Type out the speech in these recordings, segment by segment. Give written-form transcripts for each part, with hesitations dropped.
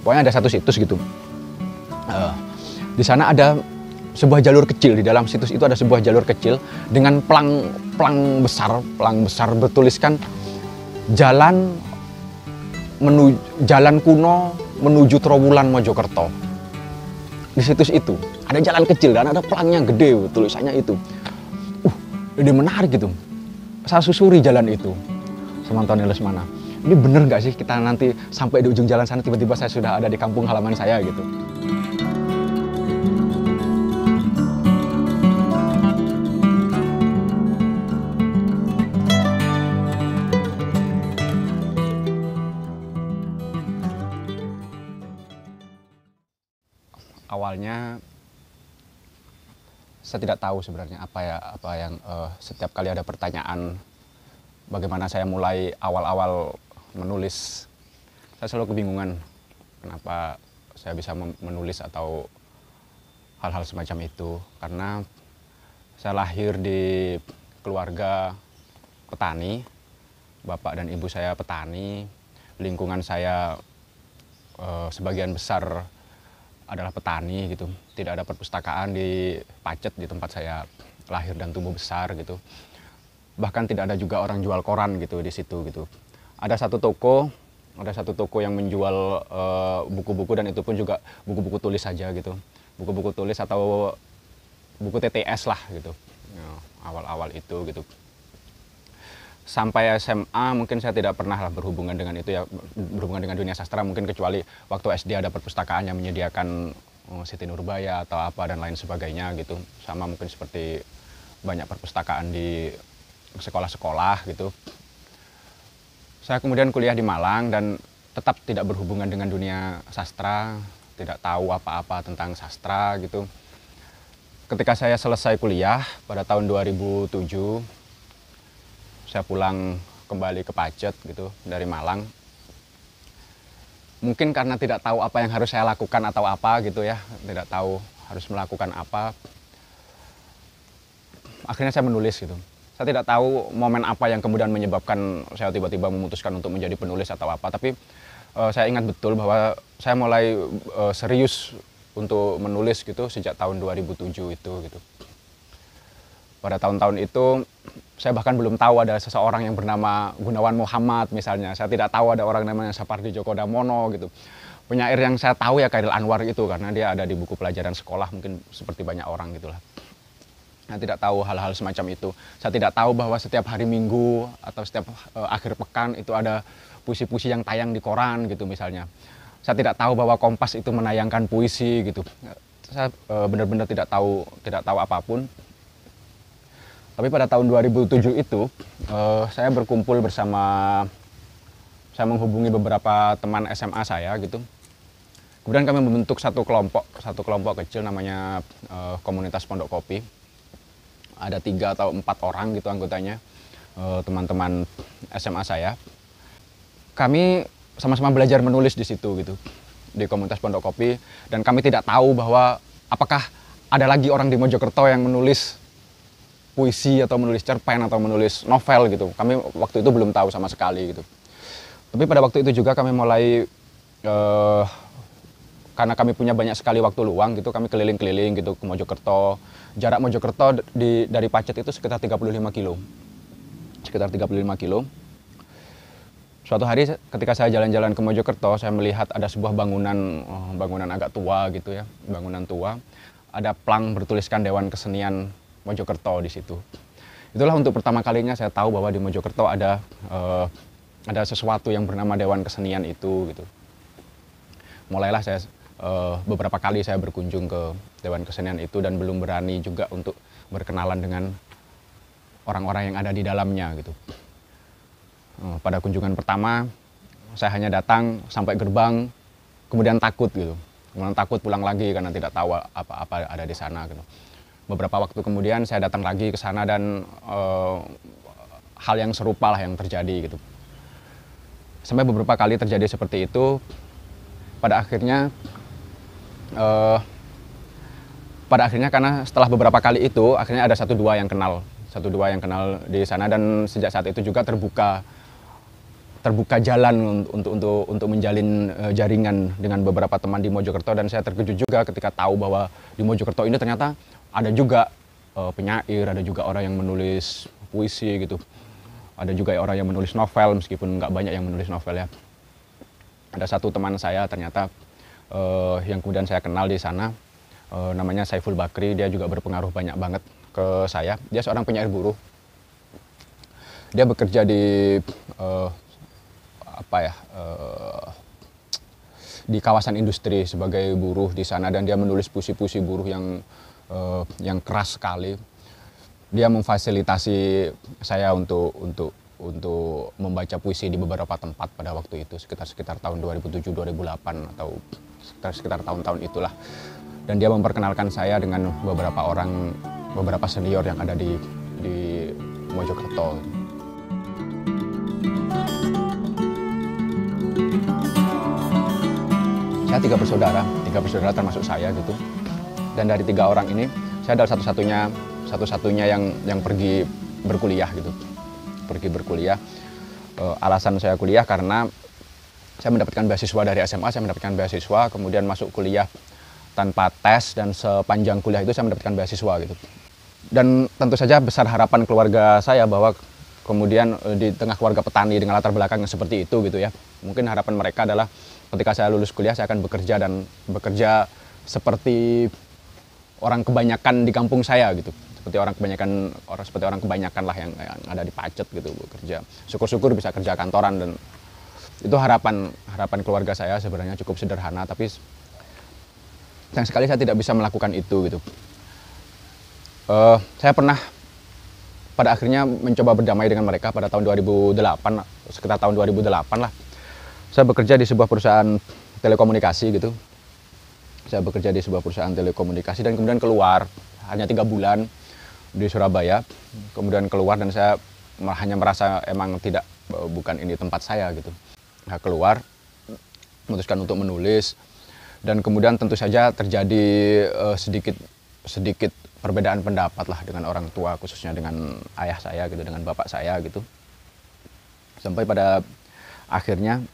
Pokoknya ada satu situs gitu. Di sana ada sebuah jalur kecil, di dalam situs itu ada sebuah jalur kecil dengan plang besar bertuliskan jalan kuno menuju Trowulan Mojokerto. Di situs itu ada jalan kecil dan ada pelangnya gede, tulisannya itu. Ini menarik gitu. Saya susuri jalan itu sama Tony Lesmana. Ini bener nggak sih kita nanti sampai di ujung jalan sana tiba-tiba saya sudah ada di kampung halaman saya gitu. Awalnya saya tidak tahu sebenarnya apa yang setiap kali ada pertanyaan bagaimana saya mulai awal-awal menulis, saya selalu kebingungan kenapa saya bisa menulis atau hal-hal semacam itu, karena saya lahir di keluarga petani, bapak dan ibu saya petani, lingkungan saya sebagian besar adalah petani gitu. Tidak ada perpustakaan di Pacet, di tempat saya lahir dan tumbuh besar gitu. Bahkan tidak ada juga orang jual koran gitu di situ gitu. Ada satu toko yang menjual buku-buku, dan itu pun juga buku-buku tulis saja gitu. Buku-buku tulis atau buku TTS lah gitu. Awal-awal itu gitu. Sampai SMA mungkin saya tidak pernah berhubungan dengan itu ya, berhubungan dengan dunia sastra mungkin, kecuali waktu SD ada perpustakaan yang menyediakan Siti Nurbaya atau apa dan lain sebagainya gitu. Sama mungkin seperti banyak perpustakaan di sekolah-sekolah gitu. Saya kemudian kuliah di Malang dan tetap tidak berhubungan dengan dunia sastra, tidak tahu apa-apa tentang sastra gitu. Ketika saya selesai kuliah pada tahun 2007, saya pulang kembali ke Pacet gitu dari Malang. Mungkin karena tidak tahu apa yang harus saya lakukan atau apa gitu ya, tidak tahu harus melakukan apa. Akhirnya saya menulis gitu. Saya tidak tahu momen apa yang kemudian menyebabkan saya tiba-tiba memutuskan untuk menjadi penulis atau apa, tapi saya ingat betul bahwa saya mulai serius untuk menulis gitu sejak tahun 2007 itu gitu. Pada tahun-tahun itu saya bahkan belum tahu ada seseorang yang bernama Gunawan Muhammad misalnya. Saya tidak tahu ada orang namanya Sapardi Djoko Damono gitu. Penyair yang saya tahu ya Chairil Anwar itu, karena dia ada di buku pelajaran sekolah mungkin seperti banyak orang gitulah. Saya tidak tahu hal-hal semacam itu. Saya tidak tahu bahwa setiap hari Minggu atau setiap akhir pekan itu ada puisi-puisi yang tayang di koran gitu misalnya. Saya tidak tahu bahwa Kompas itu menayangkan puisi gitu. Saya benar-benar tidak tahu apapun. Tapi pada tahun 2007 itu saya berkumpul bersama, saya menghubungi beberapa teman SMA saya gitu. Kemudian kami membentuk satu kelompok kecil namanya Komunitas Pondok Kopi. Ada 3 atau 4 orang gitu anggotanya, teman-teman SMA saya. Kami sama-sama belajar menulis di situ gitu, di Komunitas Pondok Kopi, dan kami tidak tahu bahwa apakah ada lagi orang di Mojokerto yang menulis puisi atau menulis cerpen atau menulis novel gitu. Kami waktu itu belum tahu sama sekali gitu. Tapi pada waktu itu juga kami mulai, karena kami punya banyak sekali waktu luang gitu, kami keliling-keliling gitu ke Mojokerto. Jarak Mojokerto dari Pacet itu sekitar 35 kilo. Sekitar 35 kilo. Suatu hari ketika saya jalan-jalan ke Mojokerto, saya melihat ada sebuah bangunan agak tua gitu ya, bangunan tua. Ada plang bertuliskan Dewan Kesenian Mojokerto di situ. Itulah untuk pertama kalinya saya tahu bahwa di Mojokerto ada sesuatu yang bernama Dewan Kesenian itu gitu. Mulailah saya beberapa kali saya berkunjung ke Dewan Kesenian itu dan belum berani juga untuk berkenalan dengan orang-orang yang ada di dalamnya gitu. Pada kunjungan pertama saya hanya datang sampai gerbang, kemudian takut gitu. Kemudian takut pulang lagi karena tidak tahu apa-apa ada di sana gitu. Beberapa waktu kemudian saya datang lagi ke sana dan hal yang serupa lah yang terjadi gitu. Sampai beberapa kali terjadi seperti itu. Pada akhirnya karena setelah beberapa kali itu akhirnya ada 1-2 yang kenal di sana, dan sejak saat itu juga terbuka terbuka jalan untuk menjalin jaringan dengan beberapa teman di Mojokerto, dan saya terkejut juga ketika tahu bahwa di Mojokerto ini ternyata ada juga penyair, ada juga orang yang menulis puisi gitu, ada juga orang yang menulis novel meskipun nggak banyak yang menulis novel ya. Ada satu teman saya ternyata yang kemudian saya kenal di sana, namanya Saiful Bakri, dia juga berpengaruh banyak banget ke saya. Dia seorang penyair buruh. Dia bekerja di di kawasan industri sebagai buruh di sana, dan dia menulis puisi-puisi buruh yang keras sekali. Dia memfasilitasi saya untuk membaca puisi di beberapa tempat pada waktu itu, sekitar tahun 2007-2008 atau sekitar tahun-tahun itulah. Dan dia memperkenalkan saya dengan beberapa senior yang ada di Mojokerto. Saya tiga bersaudara termasuk saya gitu. Dan dari 3 orang ini, saya adalah satu-satunya yang pergi berkuliah gitu. Pergi berkuliah. Alasan saya kuliah karena saya mendapatkan beasiswa dari SMA, saya mendapatkan beasiswa, kemudian masuk kuliah tanpa tes, dan sepanjang kuliah itu saya mendapatkan beasiswa gitu. Dan tentu saja besar harapan keluarga saya bahwa kemudian di tengah keluarga petani dengan latar belakang yang seperti itu gitu ya, mungkin harapan mereka adalah ketika saya lulus kuliah saya akan bekerja seperti orang kebanyakan di kampung saya gitu, seperti orang kebanyakan lah yang ada di Pacet gitu, bekerja. Syukur-syukur bisa kerja kantoran, dan itu harapan keluarga saya sebenarnya cukup sederhana, tapi sayang sekali saya tidak bisa melakukan itu gitu. Saya pernah pada akhirnya mencoba berdamai dengan mereka pada tahun 2008, sekitar tahun 2008 lah. Saya bekerja di sebuah perusahaan telekomunikasi gitu. Saya bekerja di sebuah perusahaan telekomunikasi dan kemudian keluar, hanya 3 bulan di Surabaya. Kemudian keluar dan saya hanya merasa emang bukan ini tempat saya gitu. Nah, keluar, memutuskan untuk menulis, dan kemudian tentu saja terjadi sedikit perbedaan pendapat lah dengan orang tua, khususnya dengan ayah saya gitu, dengan bapak saya gitu. Sampai pada akhirnya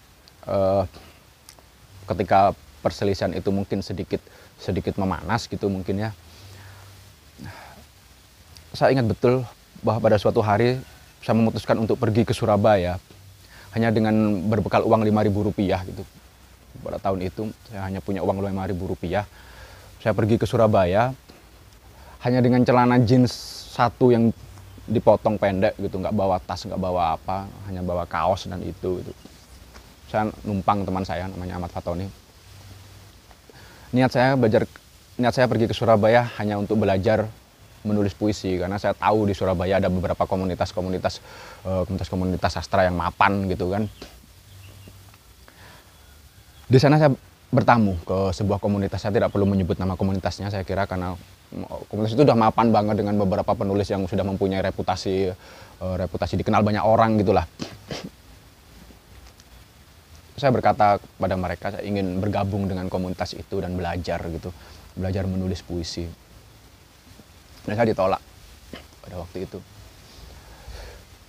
ketika perselisihan itu mungkin sedikit memanas gitu mungkin ya. Saya ingat betul bahwa pada suatu hari saya memutuskan untuk pergi ke Surabaya hanya dengan berbekal uang Rp5.000 gitu. Pada tahun itu saya hanya punya uang Rp5.000. Saya pergi ke Surabaya hanya dengan celana jeans satu yang dipotong pendek gitu, nggak bawa tas, nggak bawa apa, hanya bawa kaos dan itu gitu. Saya numpang teman saya namanya Ahmad Fatoni. Niat saya pergi ke Surabaya hanya untuk belajar menulis puisi, karena saya tahu di Surabaya ada beberapa komunitas sastra yang mapan gitu kan. Di sana saya bertamu ke sebuah komunitas, saya tidak perlu menyebut nama komunitasnya saya kira, karena komunitas itu sudah mapan banget dengan beberapa penulis yang sudah mempunyai reputasi dikenal banyak orang gitulah. Saya berkata kepada mereka saya ingin bergabung dengan komunitas itu dan belajar menulis puisi. Dan saya ditolak pada waktu itu.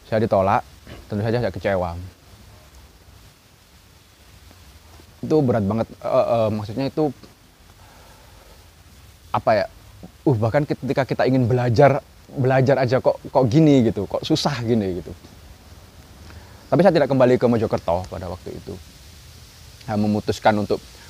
Saya ditolak, tentu saja saya kecewa. Itu berat banget, maksudnya itu apa ya? Bahkan ketika kita ingin belajar aja kok gini gitu, kok susah gini gitu. Tapi saya tidak kembali ke Mojokerto pada waktu itu. Saya memutuskan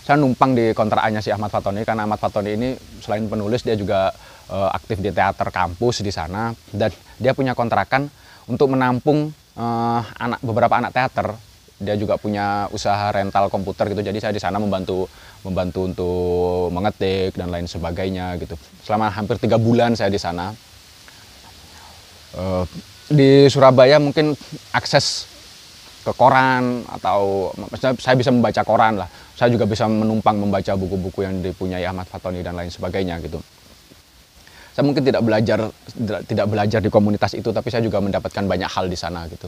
saya numpang di kontrakannya si Ahmad Fatoni, karena Ahmad Fatoni ini selain penulis dia juga aktif di teater kampus di sana, dan dia punya kontrakan untuk menampung beberapa anak teater. Dia juga punya usaha rental komputer gitu, jadi saya di sana membantu untuk mengetik dan lain sebagainya gitu. Selama hampir 3 bulan saya di sana. Di Surabaya mungkin akses ke koran atau saya bisa membaca koran lah. Saya juga bisa menumpang membaca buku-buku yang dipunyai Ahmad Fatoni dan lain sebagainya gitu. Saya mungkin tidak belajar di komunitas itu, tapi saya juga mendapatkan banyak hal di sana gitu.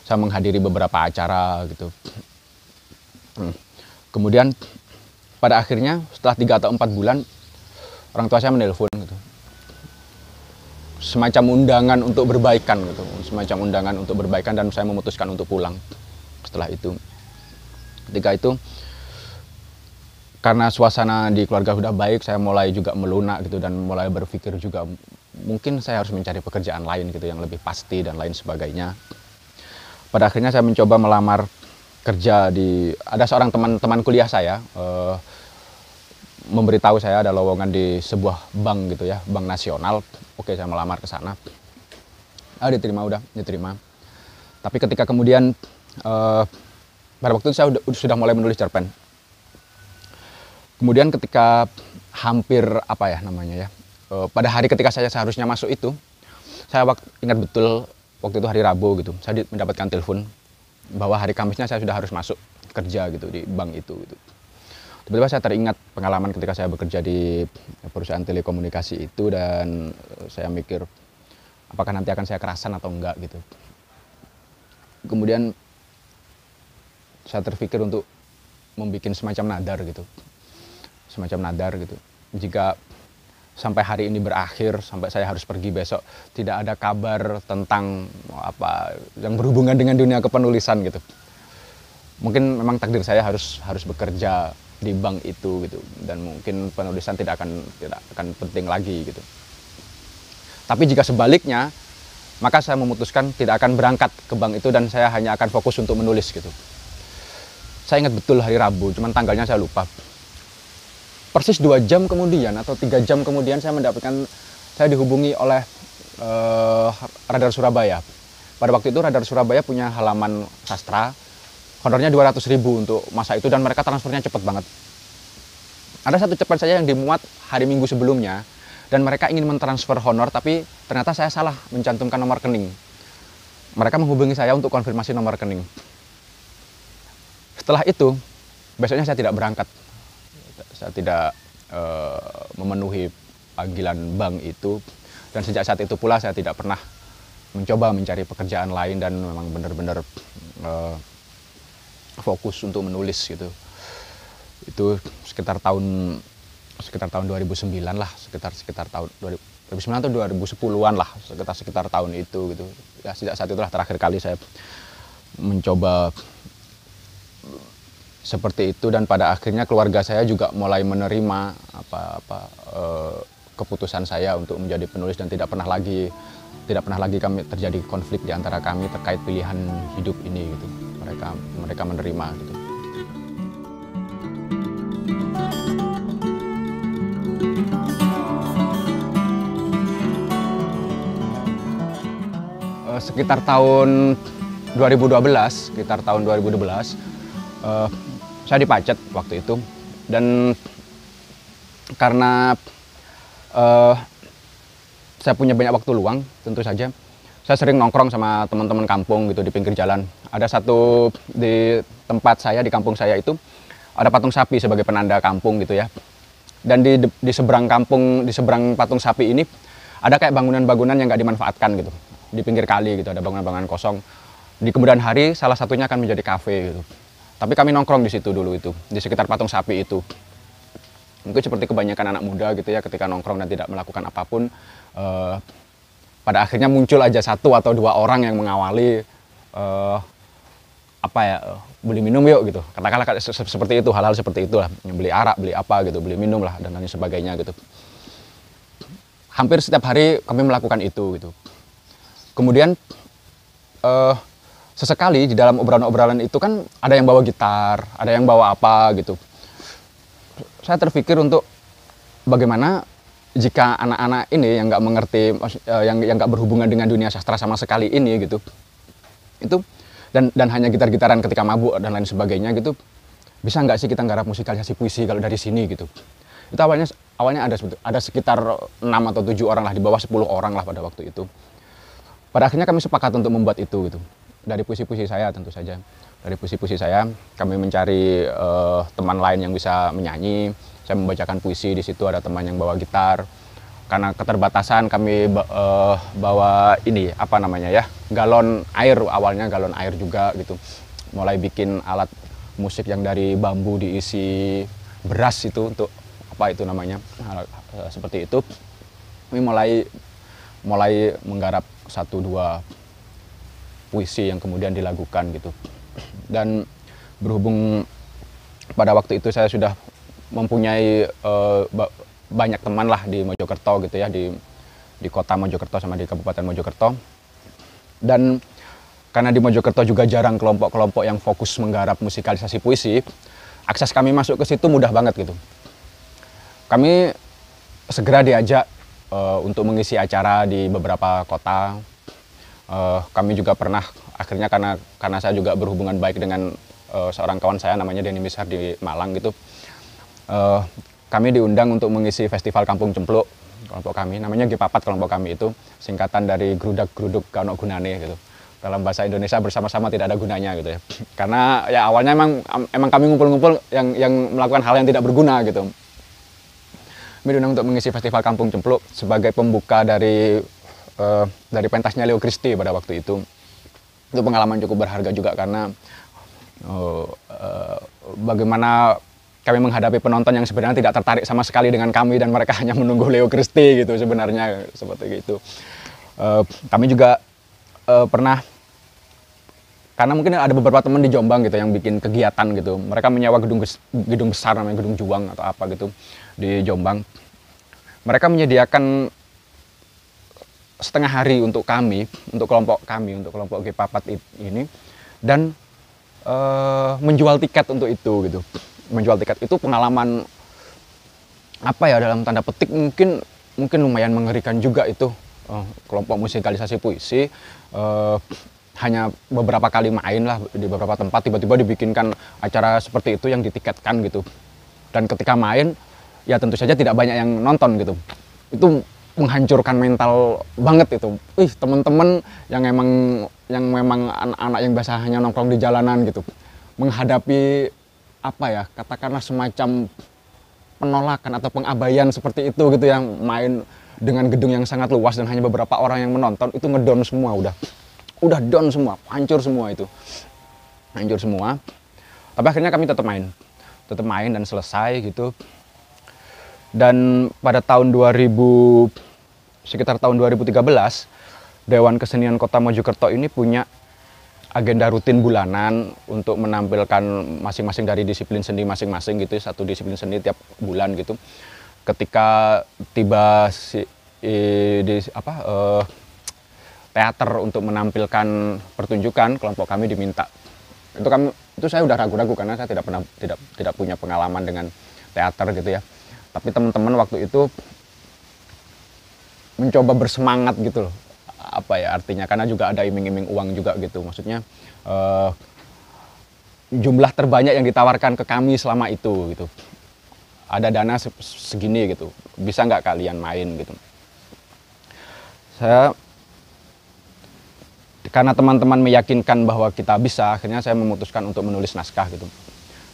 Saya menghadiri beberapa acara gitu. Kemudian pada akhirnya setelah 3 atau 4 bulan orang tua saya menelpon gitu. Semacam undangan untuk berbaikan gitu, dan saya memutuskan untuk pulang. setelah itu. Ketika itu karena suasana di keluarga sudah baik, saya mulai juga melunak gitu dan mulai berpikir juga mungkin saya harus mencari pekerjaan lain gitu yang lebih pasti dan lain sebagainya. Pada akhirnya saya mencoba melamar kerja ada seorang teman kuliah saya memberitahu saya ada lowongan di sebuah bank gitu ya, bank nasional. Oke, saya melamar ke sana. Diterima. Tapi ketika kemudian pada waktu itu saya sudah mulai menulis cerpen. Kemudian ketika hampir pada hari ketika saya seharusnya masuk itu, saya ingat betul waktu itu hari Rabu gitu, saya mendapatkan telepon bahwa hari Kamisnya saya sudah harus masuk kerja gitu di bank itu gitu. Tiba-tiba saya teringat pengalaman ketika saya bekerja di perusahaan telekomunikasi itu dan saya mikir apakah nanti akan saya kerasan atau enggak gitu. Kemudian saya terpikir untuk membuat semacam nadar gitu. Jika sampai hari ini berakhir, sampai saya harus pergi besok, tidak ada kabar tentang apa yang berhubungan dengan dunia kepenulisan gitu. Mungkin memang takdir saya harus bekerja di bank itu gitu, dan mungkin penulisan tidak akan penting lagi gitu. Tapi jika sebaliknya, maka saya memutuskan tidak akan berangkat ke bank itu dan saya hanya akan fokus untuk menulis gitu. Saya ingat betul hari Rabu, cuman tanggalnya saya lupa. Persis 2 jam kemudian atau 3 jam kemudian saya dihubungi oleh Radar Surabaya. Pada waktu itu Radar Surabaya punya halaman sastra, honornya 200.000 untuk masa itu dan mereka transfernya cepat banget. Ada satu cerpen saja yang dimuat hari Minggu sebelumnya dan mereka ingin mentransfer honor tapi ternyata saya salah mencantumkan nomor rekening. Mereka menghubungi saya untuk konfirmasi nomor rekening. Setelah itu, besoknya saya tidak berangkat. Saya tidak memenuhi panggilan bank itu dan sejak saat itu pula saya tidak pernah mencoba mencari pekerjaan lain dan memang benar-benar fokus untuk menulis gitu. Itu sekitar tahun 2009 lah, sekitar tahun 2009 atau 2010-an lah, sekitar tahun itu gitu. Ya sejak saat itulah terakhir kali saya mencoba seperti itu dan pada akhirnya keluarga saya juga mulai menerima keputusan saya untuk menjadi penulis dan tidak pernah lagi kami terjadi konflik di antara kami terkait pilihan hidup ini gitu. Mereka menerima gitu. Sekitar tahun 2012, saya dipacet waktu itu dan karena saya punya banyak waktu luang, tentu saja saya sering nongkrong sama teman-teman kampung gitu di pinggir jalan. Ada satu di tempat saya, di kampung saya itu ada patung sapi sebagai penanda kampung gitu ya. Dan di seberang patung sapi ini ada kayak bangunan-bangunan yang nggak dimanfaatkan gitu. Di pinggir kali gitu ada bangunan-bangunan kosong. Di kemudian hari salah satunya akan menjadi kafe gitu. Tapi kami nongkrong di situ dulu itu, di sekitar patung sapi itu. Mungkin seperti kebanyakan anak muda gitu ya, ketika nongkrong dan tidak melakukan apapun, pada akhirnya muncul aja 1 atau 2 orang yang mengawali beli minum yuk gitu. Katakanlah seperti itu, hal-hal seperti itulah, beli arak, beli apa gitu, beli minum lah dan lain sebagainya gitu. Hampir setiap hari kami melakukan itu gitu. Kemudian sesekali di dalam obrolan-obrolan itu kan ada yang bawa gitar, ada yang bawa apa gitu. Saya terpikir untuk bagaimana jika anak-anak ini yang nggak mengerti, yang nggak berhubungan dengan dunia sastra sama sekali ini gitu, itu dan hanya gitar-gitaran ketika mabuk dan lain sebagainya gitu, bisa nggak sih kita nggarap musikalisasi puisi kalau dari sini gitu. Itu awalnya ada sekitar 6 atau 7 orang lah, di bawah 10 orang lah pada waktu itu. Pada akhirnya kami sepakat untuk membuat itu gitu. Dari puisi-puisi saya tentu saja. Dari puisi-puisi saya kami mencari teman lain yang bisa menyanyi. Saya membacakan puisi, di situ ada teman yang bawa gitar. Karena keterbatasan kami bawa galon air, awalnya galon air juga gitu. Mulai bikin alat musik yang dari bambu diisi beras itu untuk seperti itu. Kami mulai menggarap 1-2 puisi yang kemudian dilakukan gitu. Dan berhubung pada waktu itu saya sudah mempunyai banyak teman lah di Mojokerto gitu ya, di kota Mojokerto sama di Kabupaten Mojokerto. Dan karena di Mojokerto juga jarang kelompok-kelompok yang fokus menggarap musikalisasi puisi, akses kami masuk ke situ mudah banget gitu. Kami segera diajak untuk mengisi acara di beberapa kota. Kami juga pernah akhirnya karena saya juga berhubungan baik dengan seorang kawan saya namanya Denny Misar di Malang gitu. Kami diundang untuk mengisi festival Kampung Cempluk. Kelompok kami namanya G4 kelompok kami itu singkatan dari Grudak Gruduk Kano Gunane gitu. Dalam bahasa Indonesia bersama-sama tidak ada gunanya gitu ya. Karena ya awalnya emang kami ngumpul-ngumpul yang melakukan hal yang tidak berguna gitu. Kami diundang untuk mengisi festival Kampung Cempluk sebagai pembuka dari pentasnya Leo Christie pada waktu itu. Itu pengalaman cukup berharga juga karena bagaimana kami menghadapi penonton yang sebenarnya tidak tertarik sama sekali dengan kami dan mereka hanya menunggu Leo Christie gitu sebenarnya seperti itu. Kami juga pernah, karena mungkin ada beberapa teman di Jombang gitu yang bikin kegiatan gitu. Mereka menyewa gedung besar namanya Gedung Juang atau apa gitu di Jombang. Mereka menyediakan setengah hari untuk kami, untuk kelompok G4 ini, dan menjual tiket untuk itu gitu. Menjual tiket itu pengalaman apa ya, dalam tanda petik mungkin lumayan mengerikan juga itu. Kelompok musikalisasi puisi hanya beberapa kali main lah di beberapa tempat, tiba-tiba dibikinkan acara seperti itu yang ditiketkan gitu. Dan ketika main ya tentu saja tidak banyak yang nonton gitu. Itu menghancurkan mental banget itu. Teman-teman yang memang anak-anak yang biasa hanya nongkrong di jalanan gitu, menghadapi apa ya, katakanlah semacam penolakan atau pengabaian seperti itu gitu, yang main dengan gedung yang sangat luas dan hanya beberapa orang yang menonton, itu ngedon semua, udah down semua, hancur semua itu. Hancur semua. Tapi akhirnya kami tetap main dan selesai gitu. Dan pada sekitar tahun 2013, Dewan Kesenian Kota Mojokerto ini punya agenda rutin bulanan untuk menampilkan masing-masing dari disiplin seni masing-masing gitu, satu disiplin seni tiap bulan gitu. Ketika tiba teater untuk menampilkan pertunjukan, kelompok kami diminta. Itu saya udah ragu-ragu karena saya tidak punya pengalaman dengan teater gitu ya. Tapi teman-teman waktu itu mencoba bersemangat gitu loh. Apa ya artinya, karena juga ada iming-iming uang juga gitu, maksudnya jumlah terbanyak yang ditawarkan ke kami selama itu gitu, ada dana segini gitu, bisa nggak kalian main gitu. Karena teman-teman meyakinkan bahwa kita bisa, akhirnya saya memutuskan untuk menulis naskah gitu.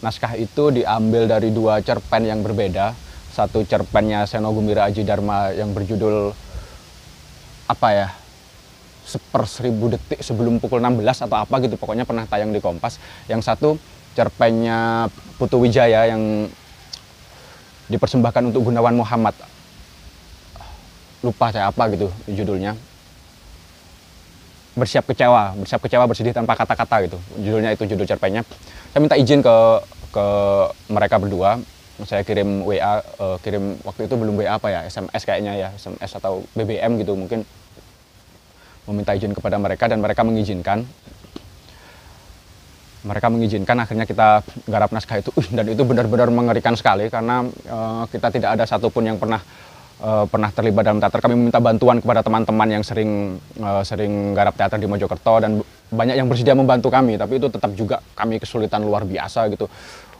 Naskah itu diambil dari 2 cerpen yang berbeda. Satu cerpennya Seno Gumbira Aji Dharma yang berjudul apa ya, 1/1000 detik sebelum pukul 16 atau apa gitu, pokoknya pernah tayang di Kompas. Yang satu cerpennya Putu Wijaya yang dipersembahkan untuk Gunawan Muhammad, lupa saya apa gitu judulnya, bersiap kecewa bersedih tanpa kata-kata gitu, judulnya itu, judul cerpennya. Saya minta izin ke mereka berdua, saya kirim WA, waktu itu belum WA apa ya, SMS kayaknya ya, SMS atau BBM gitu mungkin, meminta izin kepada mereka dan mereka mengizinkan. Akhirnya kita garap naskah itu, dan itu benar-benar mengerikan sekali karena kita tidak ada satupun yang pernah terlibat dalam teater. Kami meminta bantuan kepada teman-teman yang sering garap teater di Mojokerto dan banyak yang bersedia membantu kami, tapi itu tetap juga kami kesulitan luar biasa gitu.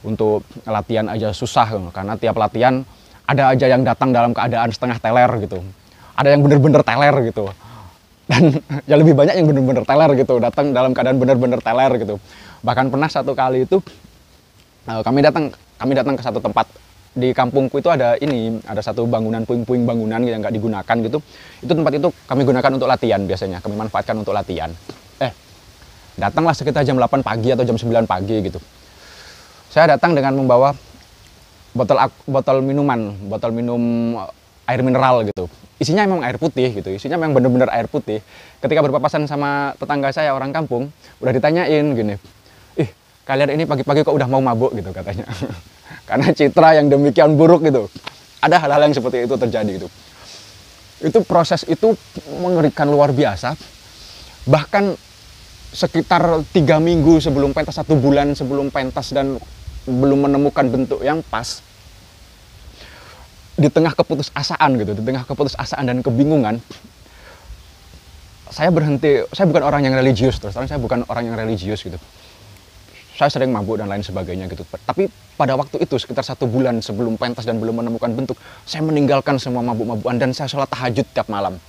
Untuk latihan aja susah karena tiap latihan ada aja yang datang dalam keadaan setengah teler gitu, ada yang bener-bener teler gitu, dan ya lebih banyak yang bener-bener teler gitu, datang dalam keadaan bener-bener teler gitu. Bahkan pernah satu kali itu kami datang ke satu tempat di kampungku itu, ada satu bangunan, puing-puing bangunan yang nggak digunakan gitu. Itu tempat itu kami gunakan untuk latihan, biasanya kami manfaatkan untuk latihan. Datanglah sekitar jam 8 pagi atau jam 9 pagi gitu. Saya datang dengan membawa botol minum air mineral gitu. Isinya memang air putih gitu, isinya memang bener-bener air putih. Ketika berpapasan sama tetangga saya orang kampung, udah ditanyain gini, kalian ini pagi-pagi kok udah mau mabuk gitu katanya. Karena citra yang demikian buruk gitu. Ada hal-hal yang seperti itu terjadi gitu. Itu proses itu mengerikan luar biasa. Bahkan sekitar 3 minggu sebelum pentas, 1 bulan sebelum pentas dan belum menemukan bentuk yang pas, di tengah keputusasaan gitu, di tengah keputusasaan dan kebingungan, saya berhenti. Saya bukan orang yang religius, terus terang saya bukan orang yang religius gitu. Saya sering mabuk dan lain sebagainya gitu. Tapi pada waktu itu sekitar 1 bulan sebelum pentas dan belum menemukan bentuk, saya meninggalkan semua mabuk-mabukan dan saya sholat tahajud tiap malam.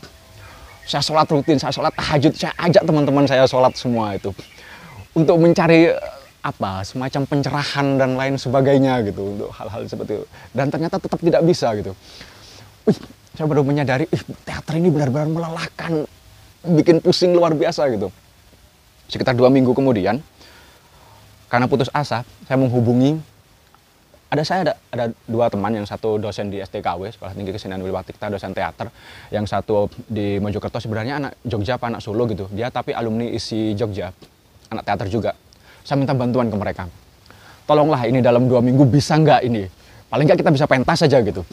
Saya sholat rutin, saya sholat tahajud, saya ajak teman-teman saya sholat semua itu. Untuk mencari semacam pencerahan dan lain sebagainya gitu. Untuk hal-hal seperti itu. Dan ternyata tetap tidak bisa gitu. Saya baru menyadari, teater ini benar-benar melelahkan, bikin pusing luar biasa gitu. Sekitar 2 minggu kemudian, karena putus asa, saya menghubungi, ada 2 teman, yang satu dosen di STKW, Sekolah Tinggi Kesenian Wilwatikta, dosen teater, yang satu di Mojokerto, sebenarnya anak Jogja apa anak Solo gitu, dia tapi alumni ISI Jogja, anak teater juga. Saya minta bantuan ke mereka, tolonglah ini dalam 2 minggu bisa nggak ini, paling nggak kita bisa pentas saja gitu.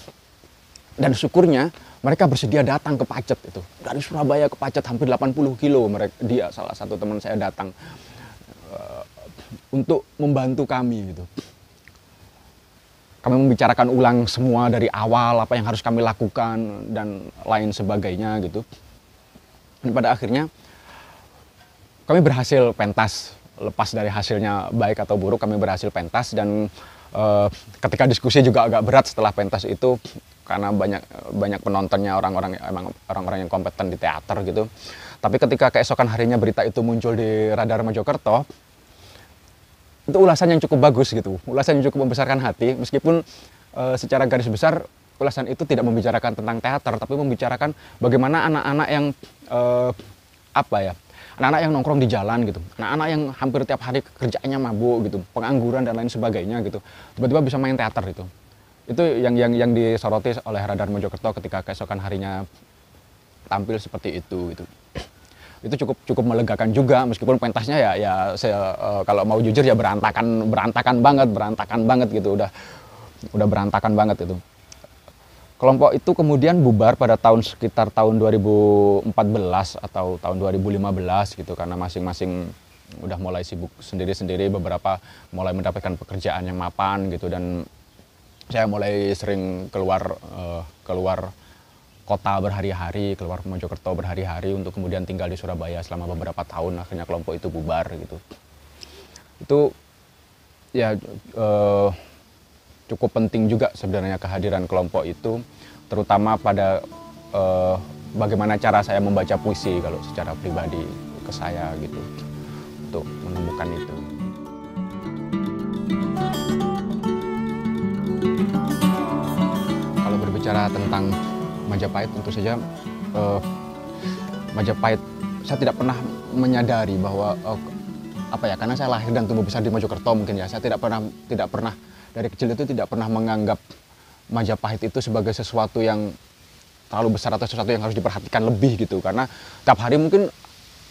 Dan syukurnya mereka bersedia datang ke Pacet itu, dari Surabaya ke Pacet hampir 80 kilo, dia salah satu teman saya datang untuk membantu kami gitu. Kami membicarakan ulang semua dari awal, apa yang harus kami lakukan dan lain sebagainya gitu. Dan pada akhirnya kami berhasil pentas. Lepas dari hasilnya baik atau buruk, kami berhasil pentas. Dan ketika diskusi juga agak berat setelah pentas itu, karena banyak penontonnya orang-orang yang kompeten di teater gitu. Tapi ketika keesokan harinya berita itu muncul di Radar Mojokerto, itu ulasan yang cukup bagus gitu, ulasan yang cukup membesarkan hati, meskipun secara garis besar ulasan itu tidak membicarakan tentang teater, tapi membicarakan bagaimana anak-anak yang anak-anak yang nongkrong di jalan gitu, anak-anak yang hampir tiap hari kerjaannya mabuk gitu, pengangguran dan lain sebagainya gitu, tiba-tiba bisa main teater itu. Itu yang disoroti oleh Radar Mojokerto ketika keesokan harinya tampil seperti itu gitu. Itu cukup melegakan juga, meskipun pentasnya kalau mau jujur ya berantakan banget gitu, udah berantakan banget itu. Kelompok itu kemudian bubar pada sekitar tahun 2014 atau tahun 2015 gitu, karena masing-masing udah mulai sibuk sendiri-sendiri, beberapa mulai mendapatkan pekerjaan yang mapan gitu, dan saya mulai sering keluar kota berhari-hari, keluar Mojokerto berhari-hari untuk kemudian tinggal di Surabaya selama beberapa tahun. Akhirnya kelompok itu bubar gitu. Itu ya cukup penting juga sebenarnya kehadiran kelompok itu, terutama pada bagaimana cara saya membaca puisi kalau secara pribadi ke saya gitu, untuk menemukan itu. Kalau berbicara tentang Majapahit, tentu saja Majapahit saya tidak pernah menyadari bahwa karena saya lahir dan tumbuh besar di Mojokerto mungkin ya, saya tidak pernah dari kecil itu tidak pernah menganggap Majapahit itu sebagai sesuatu yang terlalu besar atau sesuatu yang harus diperhatikan lebih gitu, karena tiap hari mungkin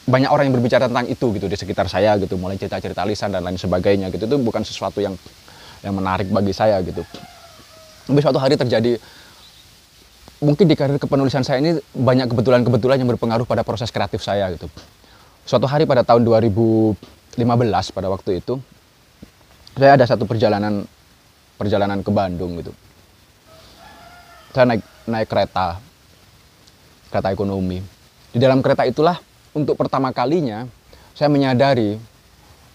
banyak orang yang berbicara tentang itu gitu di sekitar saya gitu, mulai cerita-cerita lisan dan lain sebagainya gitu. Itu bukan sesuatu yang menarik bagi saya gitu. Tapi suatu hari terjadi, mungkin di karir kepenulisan saya ini banyak kebetulan-kebetulan yang berpengaruh pada proses kreatif saya gitu. Suatu hari pada tahun 2015 pada waktu itu, saya ada satu perjalanan ke Bandung gitu. Saya naik kereta ekonomi. Di dalam kereta itulah untuk pertama kalinya saya menyadari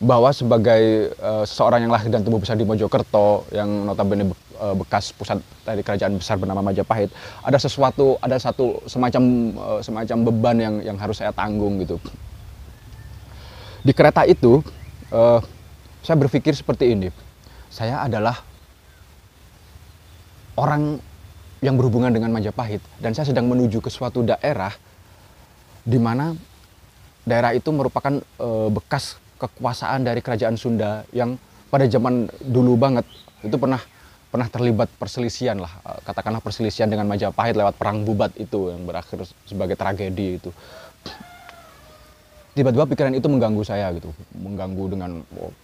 bahwa sebagai seseorang yang lahir dan tumbuh besar di Mojokerto, yang notabene bekas pusat dari kerajaan besar bernama Majapahit, ada satu semacam beban yang harus saya tanggung gitu. Di kereta itu saya berpikir seperti ini, saya adalah orang yang berhubungan dengan Majapahit, dan saya sedang menuju ke suatu daerah di mana daerah itu merupakan bekas kekuasaan dari kerajaan Sunda yang pada zaman dulu banget itu pernah terlibat perselisihan lah, katakanlah perselisihan dengan Majapahit lewat perang Bubat itu yang berakhir sebagai tragedi itu. tiba-tiba pikiran itu mengganggu saya gitu, mengganggu dengan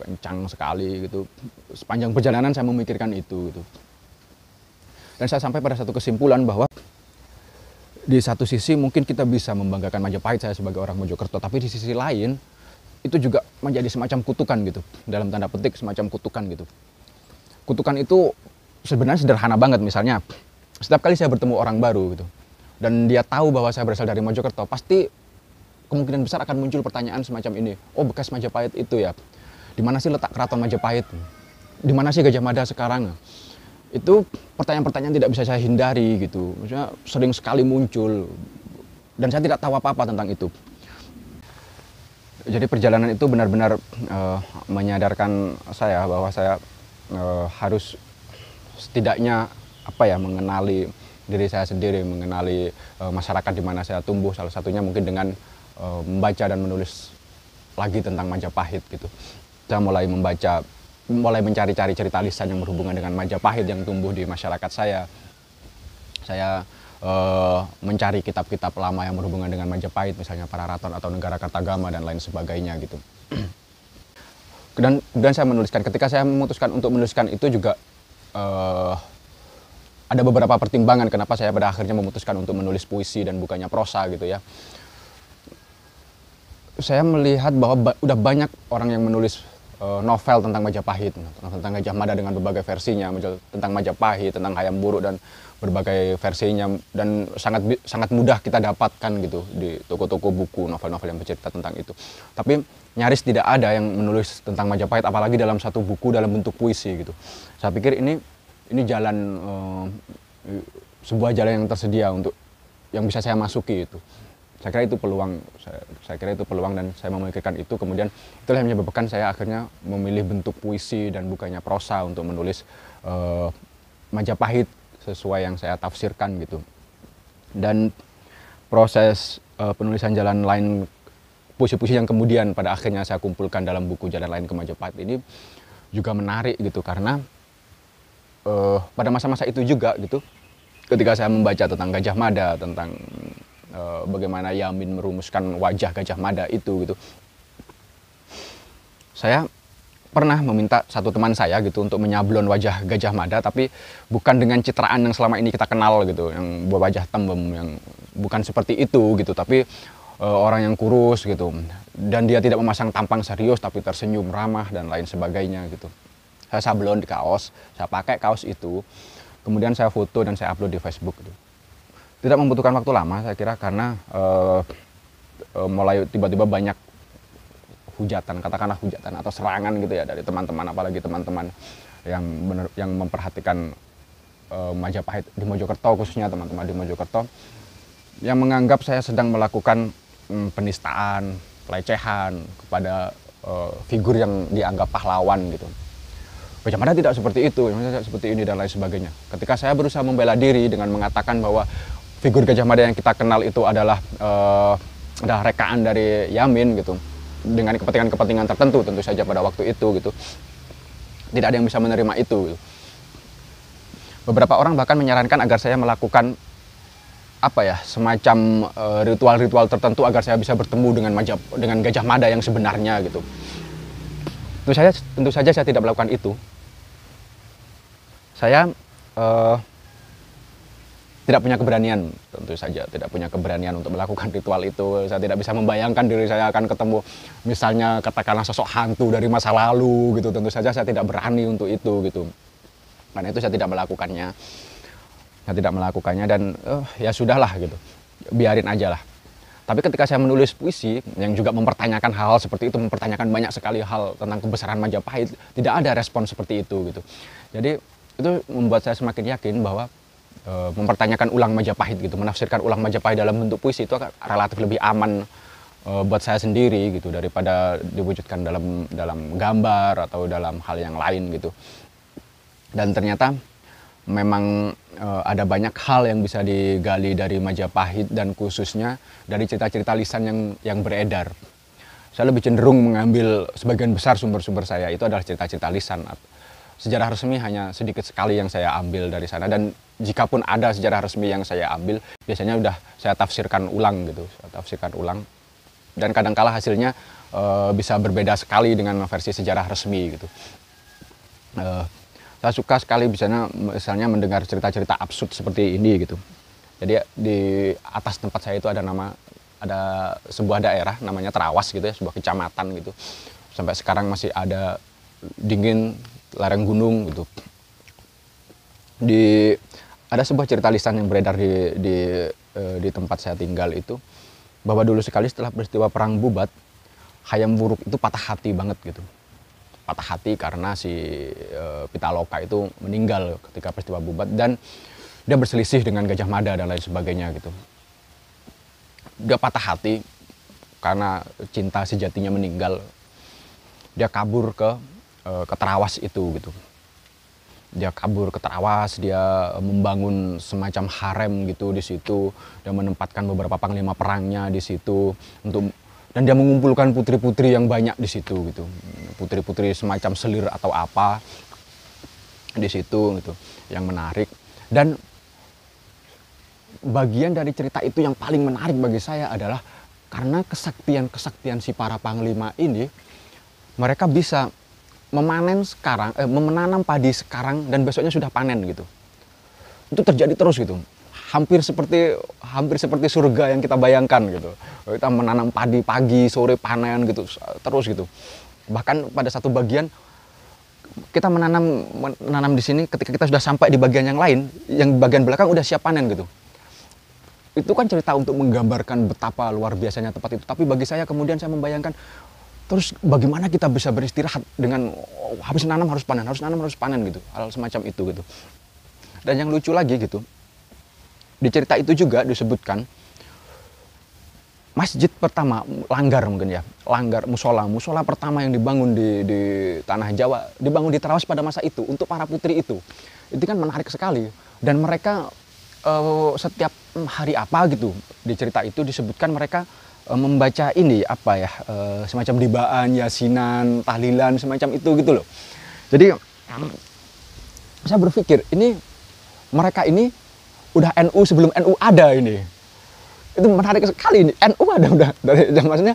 kencang sekali gitu. Sepanjang perjalanan saya memikirkan itu gitu. Dan saya sampai pada satu kesimpulan bahwa di satu sisi mungkin kita bisa membanggakan Majapahit, saya sebagai orang Mojokerto, tapi di sisi lain itu juga menjadi semacam kutukan gitu, dalam tanda petik semacam kutukan gitu. Kutukan itu sebenarnya sederhana banget, misalnya setiap kali saya bertemu orang baru gitu, dan dia tahu bahwa saya berasal dari Mojokerto, pasti kemungkinan besar akan muncul pertanyaan semacam ini. Oh, bekas Majapahit itu ya, di mana sih letak keraton Majapahit? Di mana sih Gajah Mada sekarang? Itu pertanyaan-pertanyaan tidak bisa saya hindari gitu. Maksudnya sering sekali muncul dan saya tidak tahu apa-apa tentang itu. Jadi perjalanan itu benar-benar menyadarkan saya bahwa saya harus setidaknya mengenali diri saya sendiri, mengenali masyarakat di mana saya tumbuh. Salah satunya mungkin dengan membaca dan menulis lagi tentang Majapahit gitu. Saya mulai mencari-cari cerita lisan yang berhubungan dengan Majapahit yang tumbuh di masyarakat saya. Saya mencari kitab-kitab lama yang berhubungan dengan Majapahit, misalnya Pararaton atau Negara Kartagama dan lain sebagainya gitu. Dan kemudian saya menuliskan. Ketika saya memutuskan untuk menuliskan itu juga ada beberapa pertimbangan kenapa saya pada akhirnya memutuskan untuk menulis puisi dan bukannya prosa gitu ya. Saya melihat bahwa udah banyak orang yang menulis novel tentang Majapahit, tentang Gajah Mada dengan berbagai versinya, tentang Majapahit, tentang Hayam Buruk dan berbagai versinya, dan sangat mudah kita dapatkan gitu di toko-toko buku novel-novel yang bercerita tentang itu. Tapi nyaris tidak ada yang menulis tentang Majapahit, apalagi dalam satu buku dalam bentuk puisi gitu. Saya pikir ini jalan sebuah jalan yang tersedia untuk yang bisa saya masuki itu. Saya kira itu peluang, saya kira itu peluang dan saya memikirkan itu. Kemudian itulah yang menyebabkan saya akhirnya memilih bentuk puisi dan bukannya prosa untuk menulis Majapahit sesuai yang saya tafsirkan gitu. Dan proses penulisan Jalan Lain, puisi-puisi yang kemudian pada akhirnya saya kumpulkan dalam buku Jalan Lain ke Majapahit ini juga menarik gitu, karena pada masa-masa itu juga gitu, ketika saya membaca tentang Gajah Mada, tentang bagaimana Yamin merumuskan wajah Gajah Mada itu gitu, saya pernah meminta satu teman saya gitu untuk menyablon wajah Gajah Mada, tapi bukan dengan citraan yang selama ini kita kenal gitu, yang berwajah tembem, yang bukan seperti itu gitu, tapi orang yang kurus gitu, dan dia tidak memasang tampang serius tapi tersenyum ramah dan lain sebagainya gitu. Saya sablon di kaos, saya pakai kaos itu, kemudian saya foto dan saya upload di Facebook gitu. Tidak membutuhkan waktu lama saya kira, karena mulai tiba-tiba banyak hujatan, katakanlah hujatan atau serangan gitu ya dari teman-teman, apalagi teman-teman yang memperhatikan Majapahit di Mojokerto, khususnya teman-teman di Mojokerto yang menganggap saya sedang melakukan penistaan, pelecehan kepada figur yang dianggap pahlawan gitu. Gajah Mada tidak seperti itu, seperti ini dan lain sebagainya. Ketika saya berusaha membela diri dengan mengatakan bahwa figur Gajah Mada yang kita kenal itu adalah rekaan dari Yamin gitu, dengan kepentingan-kepentingan tertentu tentu saja pada waktu itu gitu, tidak ada yang bisa menerima itu gitu. Beberapa orang bahkan menyarankan agar saya melakukan semacam ritual-ritual tertentu agar saya bisa bertemu dengan Gajah Mada yang sebenarnya gitu. Tentu saja saya tidak melakukan itu. Saya tidak punya keberanian, tentu saja tidak punya keberanian untuk melakukan ritual itu. Saya tidak bisa membayangkan diri saya akan ketemu misalnya katakanlah sosok hantu dari masa lalu gitu. Tentu saja saya tidak berani untuk itu gitu. Karena itu saya tidak melakukannya. Saya tidak melakukannya dan ya sudahlah gitu. Biarin aja lah. Tapi ketika saya menulis puisi yang juga mempertanyakan hal-hal seperti itu, mempertanyakan banyak sekali hal tentang kebesaran Majapahit, tidak ada respon seperti itu gitu. Jadi itu membuat saya semakin yakin bahwa mempertanyakan ulang Majapahit gitu, menafsirkan ulang Majapahit dalam bentuk puisi itu akan relatif lebih aman buat saya sendiri gitu, daripada diwujudkan dalam gambar atau dalam hal yang lain gitu. Dan ternyata memang ada banyak hal yang bisa digali dari Majapahit dan khususnya dari cerita-cerita lisan yang beredar. Saya lebih cenderung mengambil sebagian besar sumber-sumber saya itu adalah cerita-cerita lisan. Sejarah resmi hanya sedikit sekali yang saya ambil dari sana, dan jikapun ada sejarah resmi yang saya ambil, biasanya udah saya tafsirkan ulang gitu. Saya tafsirkan ulang dan kadangkala hasilnya bisa berbeda sekali dengan versi sejarah resmi gitu. Saya suka sekali misalnya mendengar cerita-cerita absurd seperti ini gitu. Jadi di atas tempat saya itu ada sebuah daerah namanya Terawas gitu ya, sebuah kecamatan gitu. Sampai sekarang masih ada dingin lereng gunung gitu. Ada sebuah cerita lisan yang beredar di tempat saya tinggal itu, bahwa dulu sekali setelah peristiwa Perang Bubat, Hayam Wuruk itu patah hati banget gitu. Patah hati karena si Pitaloka itu meninggal ketika peristiwa Bubat, dan dia berselisih dengan Gajah Mada dan lain sebagainya gitu. Dia patah hati karena cinta sejatinya meninggal. Dia kabur ke Terawas itu gitu. Dia kabur ke Terawas, dia membangun semacam harem gitu di situ, dan menempatkan beberapa panglima perangnya di situ dan dia mengumpulkan putri-putri yang banyak di situ gitu. Putri-putri semacam selir atau apa di situ gitu, yang menarik. Dan bagian dari cerita itu yang paling menarik bagi saya adalah karena kesaktian si para panglima ini, mereka bisa menanam padi sekarang dan besoknya sudah panen gitu. Itu terjadi terus gitu. Hampir seperti surga yang kita bayangkan gitu. Kita menanam padi pagi, sore panen gitu, terus gitu. Bahkan pada satu bagian kita menanam di sini, ketika kita sudah sampai di bagian yang lain, yang bagian belakang udah siap panen gitu. Itu kan cerita untuk menggambarkan betapa luar biasanya tempat itu. Tapi bagi saya kemudian saya membayangkan, terus bagaimana kita bisa beristirahat dengan habis nanam harus panen gitu, hal semacam itu gitu. Dan yang lucu lagi gitu, di cerita itu juga disebutkan masjid pertama, musola pertama yang dibangun di tanah Jawa, dibangun di Terawas pada masa itu untuk para putri itu. Itu kan menarik sekali. Dan mereka setiap hari apa gitu, di cerita itu disebutkan mereka membaca semacam dibaan, yasinan, tahlilan, semacam itu gitu loh. Jadi saya berpikir mereka ini udah NU sebelum NU ada ini. Itu menarik sekali ini. NU ada udah dari maksudnya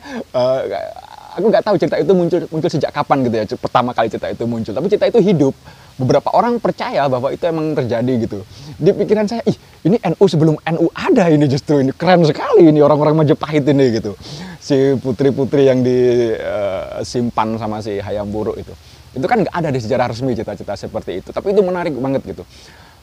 aku nggak tahu cerita itu muncul sejak kapan gitu ya. Pertama kali cerita itu muncul, tapi cerita itu hidup. Beberapa orang percaya bahwa itu emang terjadi gitu. Di pikiran saya, ini NU sebelum NU ada ini, justru ini keren sekali ini orang-orang Majapahit ini gitu. Si putri-putri yang disimpan sama si Hayam Wuruk itu kan nggak ada di sejarah resmi cita-cita seperti itu. Tapi itu menarik banget gitu.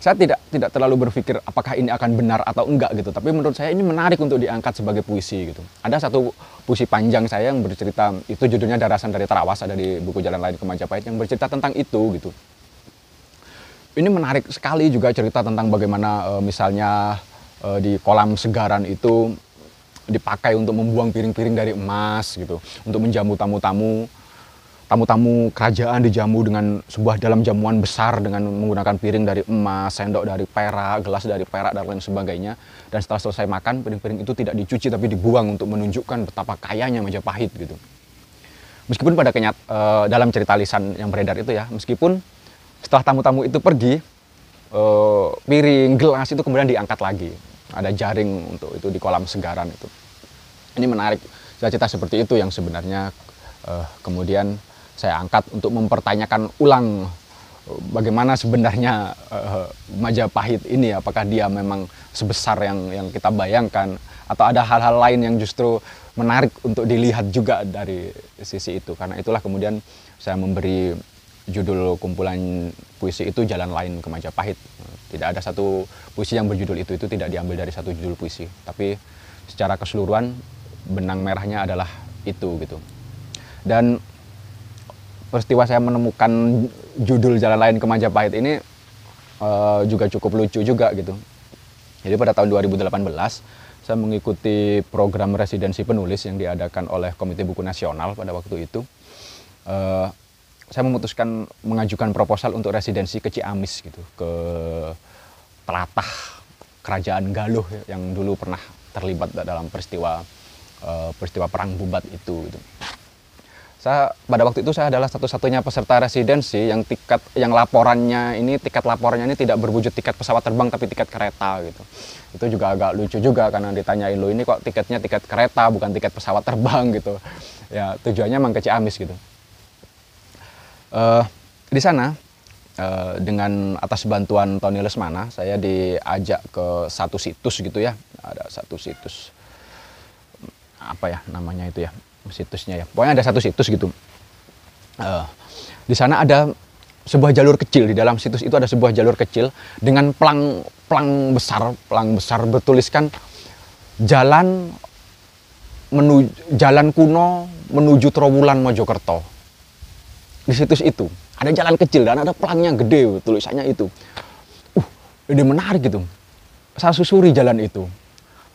Saya tidak terlalu berpikir apakah ini akan benar atau enggak gitu. Tapi menurut saya ini menarik untuk diangkat sebagai puisi gitu. Ada satu puisi panjang saya yang bercerita, itu judulnya Darasan dari Terawas, ada di buku Jalan Lain ke Majapahit, yang bercerita tentang itu gitu. Ini menarik sekali juga cerita tentang bagaimana misalnya di kolam segaran itu dipakai untuk membuang piring-piring dari emas gitu, untuk menjamu tamu-tamu kerajaan, dijamu dengan sebuah dalam jamuan besar dengan menggunakan piring dari emas, sendok dari perak, gelas dari perak dan lain sebagainya. Dan setelah selesai makan, piring-piring itu tidak dicuci tapi dibuang untuk menunjukkan betapa kayanya Majapahit gitu. Meskipun dalam cerita lisan yang beredar itu ya, meskipun setelah tamu-tamu itu pergi, piring, gelas itu kemudian diangkat lagi. Ada jaring untuk itu di kolam segaran itu. Ini menarik, cerita seperti itu yang sebenarnya kemudian saya angkat untuk mempertanyakan ulang bagaimana sebenarnya Majapahit ini, apakah dia memang sebesar yang kita bayangkan, atau ada hal-hal lain yang justru menarik untuk dilihat juga dari sisi itu. Karena itulah kemudian saya memberi judul kumpulan puisi itu Jalan Lain ke Majapahit. Tidak ada satu puisi yang berjudul itu tidak diambil dari satu judul puisi, tapi secara keseluruhan benang merahnya adalah itu gitu. Dan peristiwa saya menemukan judul Jalan Lain ke Majapahit ini juga cukup lucu juga gitu. Jadi pada tahun 2018 saya mengikuti program residensi penulis yang diadakan oleh Komite Buku Nasional pada waktu itu. Saya memutuskan mengajukan proposal untuk residensi ke Ciamis gitu, ke telatah Kerajaan Galuh yang dulu pernah terlibat dalam peristiwa Perang Bubat itu gitu. Pada waktu itu saya adalah satu-satunya peserta residensi yang laporannya ini tidak berwujud tiket pesawat terbang tapi tiket kereta gitu. Itu juga agak lucu juga karena ditanyain, lo ini kok tiketnya tiket kereta bukan tiket pesawat terbang gitu. Ya tujuannya emang ke Ciamis gitu. Di sana dengan atas bantuan Tony Lesmana saya diajak ke satu situs gitu ya. Ada satu situs apa ya namanya itu ya, situsnya ya. Pokoknya ada satu situs gitu. Di sana ada sebuah jalur kecil, di dalam situs itu ada sebuah jalur kecil dengan plang besar bertuliskan jalan kuno menuju Trowulan Mojokerto. Di situs itu ada jalan kecil dan ada plangnya gede, tulisannya itu. Ini menarik gitu. Saya susuri jalan itu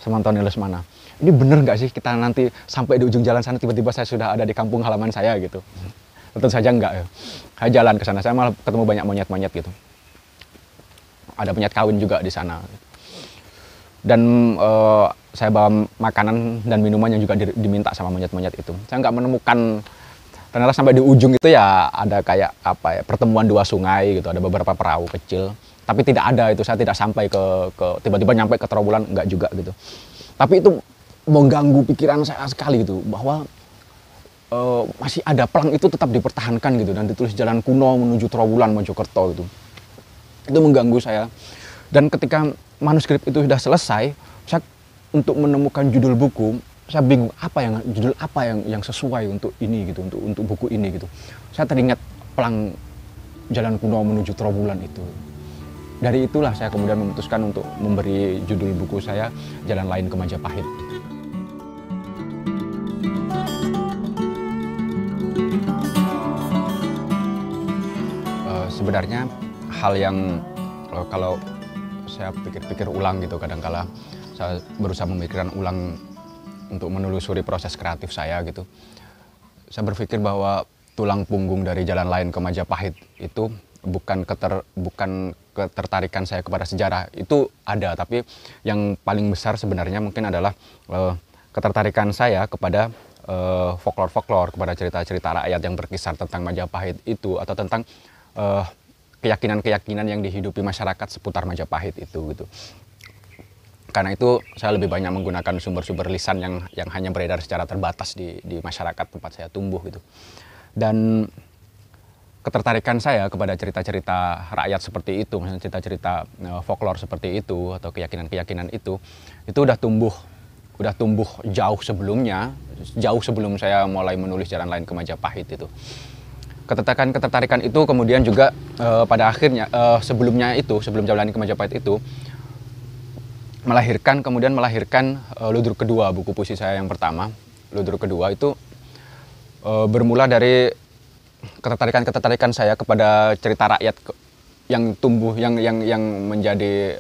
sama Tony Lesmana. Ini bener nggak sih kita nanti sampai di ujung jalan sana tiba-tiba saya sudah ada di kampung halaman saya gitu. Tentu saja enggak ya. Saya jalan ke sana, saya malah ketemu banyak monyet-monyet gitu. Ada monyet kawin juga di sana. Dan saya bawa makanan dan minuman yang juga diminta sama monyet-monyet itu. Saya nggak menemukan, ternyata sampai di ujung itu ya ada kayak apa ya, pertemuan dua sungai gitu, ada beberapa perahu kecil. Tapi tidak ada itu, saya tidak sampai ke tiba-tiba nyampe ke Trowulan, enggak juga gitu. Tapi itu mengganggu pikiran saya sekali gitu, bahwa masih ada plang itu tetap dipertahankan gitu dan ditulis jalan kuno menuju Trowulan Mojokerto gitu. Itu mengganggu saya. Dan ketika manuskrip itu sudah selesai, saya untuk menemukan judul buku, saya bingung judul apa yang sesuai untuk ini gitu, untuk buku ini gitu. Saya teringat plang jalan kuno menuju Trowulan itu. Dari itulah saya kemudian memutuskan untuk memberi judul buku saya Jalan Lain ke Majapahit. Sebenarnya hal yang kalau saya pikir-pikir ulang gitu, kadang-kala saya berusaha memikirkan ulang untuk menelusuri proses kreatif saya gitu. Saya berpikir bahwa tulang punggung dari Jalan Lain ke Majapahit itu bukan ketertarikan saya kepada sejarah, itu ada, tapi yang paling besar sebenarnya mungkin adalah ketertarikan saya kepada folklore, kepada cerita-cerita rakyat yang berkisar tentang Majapahit itu, atau tentang keyakinan-keyakinan yang dihidupi masyarakat seputar Majapahit itu gitu. Karena itu saya lebih banyak menggunakan sumber-sumber lisan yang hanya beredar secara terbatas di masyarakat tempat saya tumbuh gitu. Dan ketertarikan saya kepada cerita-cerita rakyat seperti itu, misalnya cerita-cerita folklore seperti itu atau keyakinan-keyakinan itu udah tumbuh jauh sebelum saya mulai menulis Jalan Lain ke Majapahit itu. Ketertarikan itu kemudian juga pada akhirnya sebelum Jalan Lain ke Majapahit itu melahirkan Ludruk Kedua, buku puisi saya yang pertama. Ludruk Kedua itu bermula dari ketertarikan saya kepada cerita rakyat yang tumbuh yang menjadi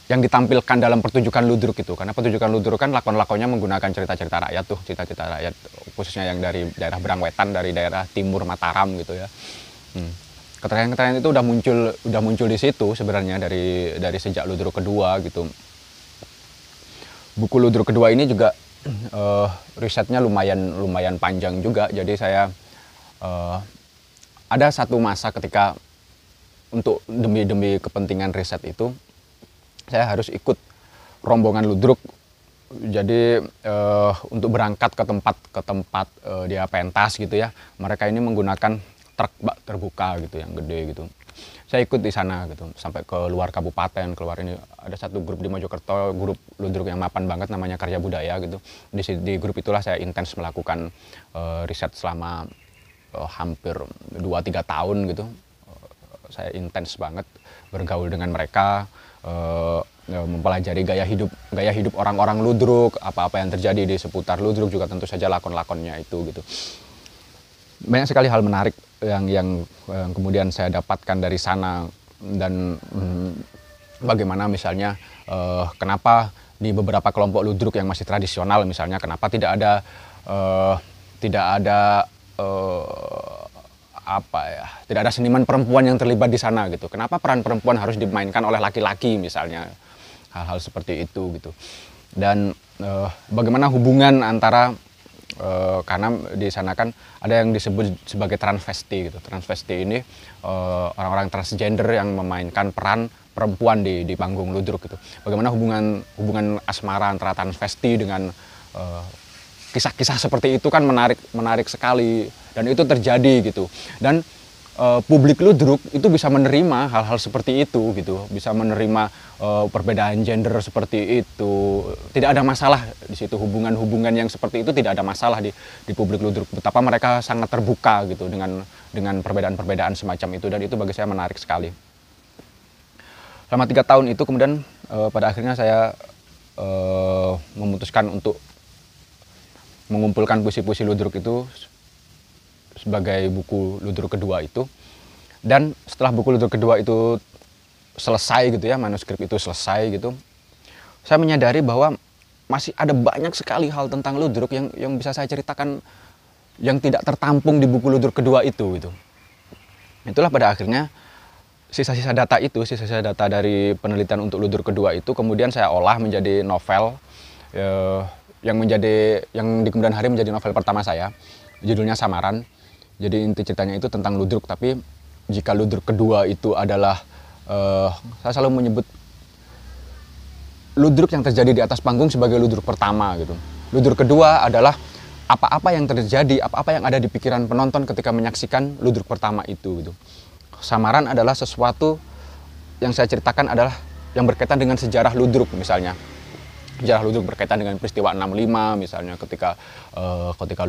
yang ditampilkan dalam pertunjukan ludruk itu. Karena pertunjukan ludruk kan lakon-lakonnya menggunakan cerita-cerita rakyat tuh, cerita-cerita rakyat khususnya yang dari daerah Brangwetan, dari daerah timur Mataram gitu ya. Ketertarikan itu udah muncul di situ sebenarnya dari sejak Ludruk Kedua gitu. Buku Ludruk Kedua ini juga risetnya lumayan panjang juga. Jadi saya ada satu masa ketika untuk demi kepentingan riset itu saya harus ikut rombongan ludruk. Jadi untuk berangkat ke tempat dia pentas gitu ya, mereka ini menggunakan truk bak terbuka gitu yang gede gitu. Saya ikut di sana gitu sampai ke luar kabupaten, keluar ini ada satu grup di Mojokerto, grup ludruk yang mapan banget namanya Karya Budaya gitu. Di grup itulah saya intens melakukan riset selama hampir 2-3 tahun gitu. Saya intens banget bergaul dengan mereka, mempelajari gaya hidup orang-orang ludruk, apa-apa yang terjadi di seputar ludruk, juga tentu saja lakon-lakonnya itu gitu. Banyak sekali hal menarik yang kemudian saya dapatkan dari sana, dan bagaimana misalnya kenapa di beberapa kelompok ludruk yang masih tradisional misalnya kenapa tidak ada seniman perempuan yang terlibat di sana gitu. Kenapa peran perempuan harus dimainkan oleh laki-laki misalnya, hal-hal seperti itu gitu. Dan bagaimana hubungan antara karena di sana kan ada yang disebut sebagai transvesti gitu. Transvesti ini orang-orang transgender yang memainkan peran perempuan di panggung ludruk gitu. Bagaimana hubungan asmara antara transvesti dengan kisah-kisah seperti itu kan menarik sekali, dan itu terjadi gitu. Dan publik ludruk itu bisa menerima hal-hal seperti itu gitu, bisa menerima perbedaan gender seperti itu. Tidak ada masalah di situ, hubungan-hubungan yang seperti itu tidak ada masalah di publik ludruk. Betapa mereka sangat terbuka gitu dengan perbedaan-perbedaan semacam itu, dan itu bagi saya menarik sekali. Selama 3 tahun itu kemudian pada akhirnya saya memutuskan untuk mengumpulkan puisi-puisi ludruk itu sebagai buku ludruk kedua itu. Dan setelah buku ludruk kedua itu selesai gitu ya, manuskrip itu selesai gitu, saya menyadari bahwa masih ada banyak sekali hal tentang ludruk yang bisa saya ceritakan yang tidak tertampung di buku ludruk kedua itu gitu. Itulah pada akhirnya sisa-sisa data dari penelitian untuk ludruk kedua itu kemudian saya olah menjadi novel yang di kemudian hari menjadi novel pertama saya. Judulnya Samaran. Jadi inti ceritanya itu tentang ludruk, tapi jika ludruk kedua itu adalah saya selalu menyebut ludruk yang terjadi di atas panggung sebagai ludruk pertama gitu. Ludruk kedua adalah apa-apa yang terjadi, apa-apa yang ada di pikiran penonton ketika menyaksikan ludruk pertama itu gitu. Samaran adalah sesuatu yang saya ceritakan adalah yang berkaitan dengan sejarah ludruk misalnya. Sejarah ludruk berkaitan dengan peristiwa 65 misalnya, ketika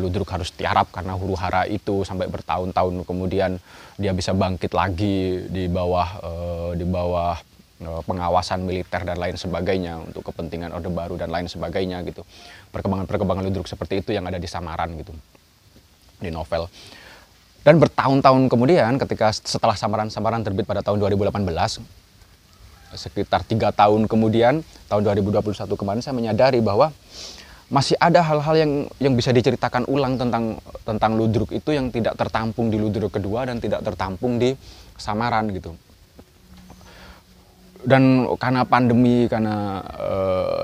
ludruk harus tiarap karena huru-hara itu sampai bertahun-tahun kemudian dia bisa bangkit lagi di bawah pengawasan militer dan lain sebagainya untuk kepentingan Orde Baru dan lain sebagainya gitu. Perkembangan ludruk seperti itu yang ada di Samaran gitu, di novel. Dan bertahun-tahun kemudian ketika setelah Samaran terbit pada tahun 2018, sekitar 3 tahun kemudian, tahun 2021 kemarin, saya menyadari bahwa masih ada hal-hal yang bisa diceritakan ulang tentang ludruk itu yang tidak tertampung di ludruk kedua dan tidak tertampung di Samaran gitu. Dan karena pandemi, karena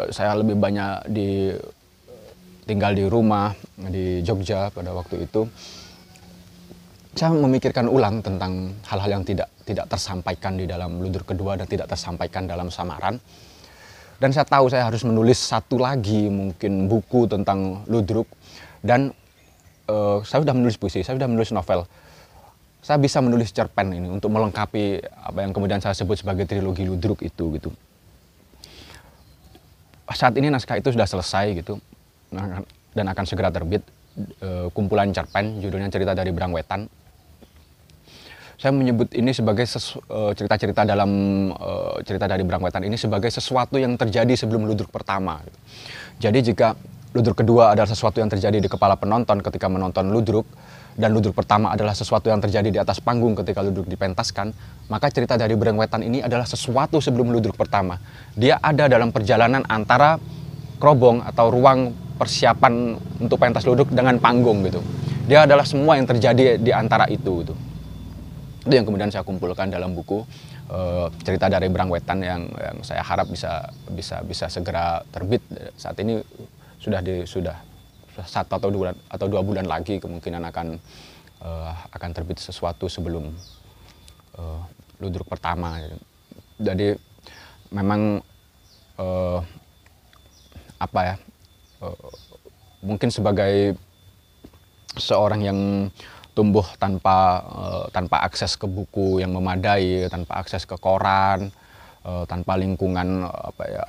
saya lebih banyak tinggal di rumah di Jogja pada waktu itu, saya memikirkan ulang tentang hal-hal yang tidak tersampaikan di dalam ludruk kedua dan tidak tersampaikan dalam Samaran. Dan saya tahu saya harus menulis satu lagi mungkin buku tentang ludruk. Dan saya sudah menulis puisi, saya sudah menulis novel. Saya bisa menulis cerpen ini untuk melengkapi apa yang kemudian saya sebut sebagai trilogi ludruk itu gitu. Saat ini naskah itu sudah selesai gitu, dan akan segera terbit. Kumpulan cerpen, judulnya Cerita dari Brangwetan. Saya menyebut ini sebagai cerita-cerita dalam Cerita dari Brangwetan ini sebagai sesuatu yang terjadi sebelum ludruk pertama. Jadi jika ludruk kedua adalah sesuatu yang terjadi di kepala penonton ketika menonton ludruk, dan ludruk pertama adalah sesuatu yang terjadi di atas panggung ketika ludruk dipentaskan, maka Cerita dari Brangwetan ini adalah sesuatu sebelum ludruk pertama. Dia ada dalam perjalanan antara kerobong atau ruang persiapan untuk pentas ludruk dengan panggung gitu. Dia adalah semua yang terjadi di antara itu gitu. Itu yang kemudian saya kumpulkan dalam buku Cerita dari Brangwetan yang saya harap bisa segera terbit. Saat ini sudah 1 atau 2 bulan lagi kemungkinan akan terbit sesuatu sebelum ludruk pertama. Jadi memang mungkin sebagai seorang yang tumbuh tanpa akses ke buku yang memadai, tanpa akses ke koran, tanpa lingkungan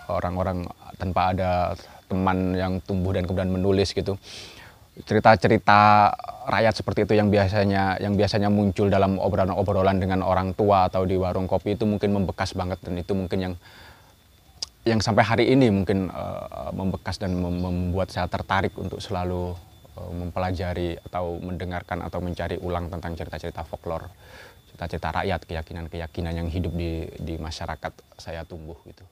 orang-orang, tanpa ada teman yang tumbuh dan kemudian menulis gitu. Cerita-cerita rakyat seperti itu yang biasanya muncul dalam obrolan-obrolan dengan orang tua atau di warung kopi itu mungkin membekas banget, dan itu mungkin yang sampai hari ini mungkin membekas dan membuat saya tertarik untuk selalu mempelajari atau mendengarkan atau mencari ulang tentang cerita-cerita folklore, cerita-cerita rakyat, keyakinan-keyakinan yang hidup di masyarakat saya tumbuh gitu.